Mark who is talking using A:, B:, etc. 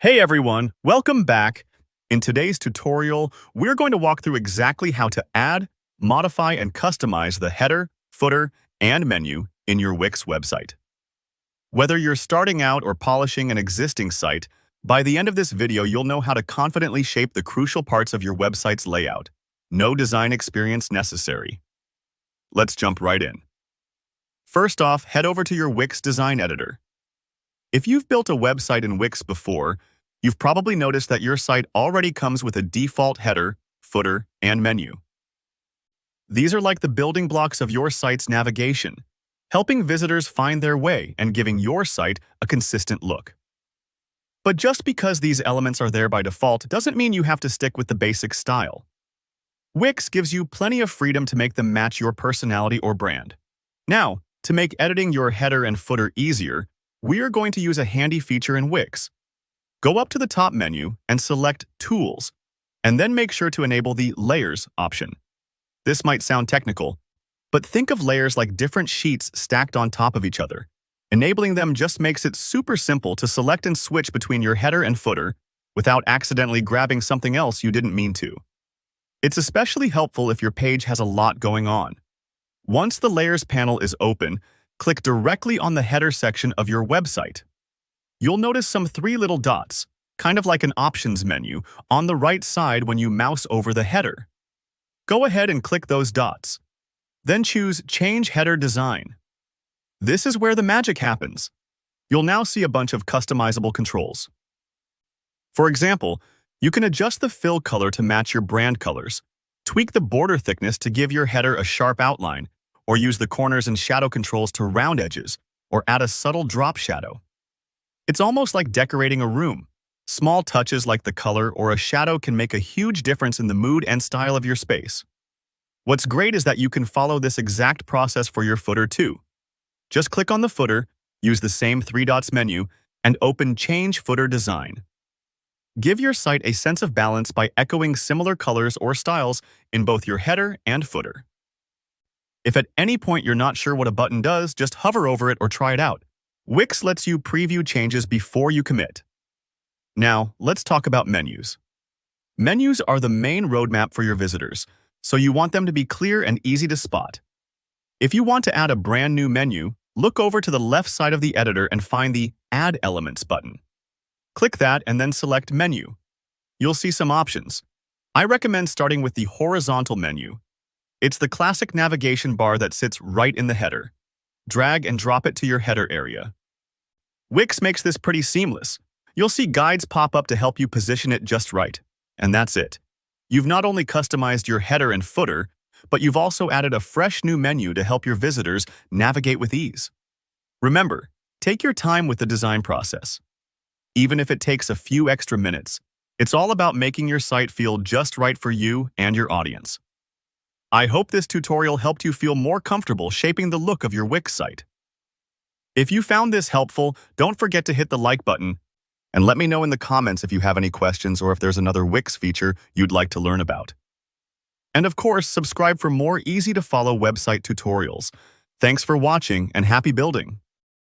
A: Hey everyone, welcome back. In today's tutorial, we're going to walk through exactly how to add, modify, and customize the header, footer, and menu in your Wix website. Whether you're starting out or polishing an existing site, by the end of this video you'll know how to confidently shape the crucial parts of your website's layout. No design experience necessary. Let's jump right in. First off, head over to your Wix design editor. If you've built a website in Wix before, you've probably noticed that your site already comes with a default header, footer, and menu. These are like the building blocks of your site's navigation, helping visitors find their way and giving your site a consistent look. But just because these elements are there by default doesn't mean you have to stick with the basic style. Wix gives you plenty of freedom to make them match your personality or brand. Now, to make editing your header and footer easier, we are going to use a handy feature in Wix. Go up to the top menu and select Tools, and then make sure to enable the Layers option. This might sound technical, but think of layers like different sheets stacked on top of each other. Enabling them just makes it super simple to select and switch between your header and footer without accidentally grabbing something else you didn't mean to. It's especially helpful if your page has a lot going on. Once the Layers panel is open, click directly on the header section of your website. You'll notice some three little dots, kind of like an options menu, on the right side when you mouse over the header. Go ahead and click those dots. Then choose Change Header Design. This is where the magic happens. You'll now see a bunch of customizable controls. For example, you can adjust the fill color to match your brand colors, tweak the border thickness to give your header a sharp outline, or use the corners and shadow controls to round edges, or add a subtle drop shadow. It's almost like decorating a room. Small touches like the color or a shadow can make a huge difference in the mood and style of your space. What's great is that you can follow this exact process for your footer too. Just click on the footer, use the same three dots menu, and open Change Footer Design. Give your site a sense of balance by echoing similar colors or styles in both your header and footer. If at any point you're not sure what a button does, just hover over it or try it out. Wix lets you preview changes before you commit. Now, let's talk about menus. Menus are the main roadmap for your visitors, so you want them to be clear and easy to spot. If you want to add a brand new menu, look over to the left side of the editor and find the Add Elements button. Click that and then select Menu. You'll see some options. I recommend starting with the horizontal menu. It's the classic navigation bar that sits right in the header. Drag and drop it to your header area. Wix makes this pretty seamless. You'll see guides pop up to help you position it just right. And that's it. You've not only customized your header and footer, but you've also added a fresh new menu to help your visitors navigate with ease. Remember, take your time with the design process. Even if it takes a few extra minutes, it's all about making your site feel just right for you and your audience. I hope this tutorial helped you feel more comfortable shaping the look of your Wix site. If you found this helpful, don't forget to hit the like button and let me know in the comments if you have any questions or if there's another Wix feature you'd like to learn about. And of course, subscribe for more easy-to-follow website tutorials. Thanks for watching and happy building!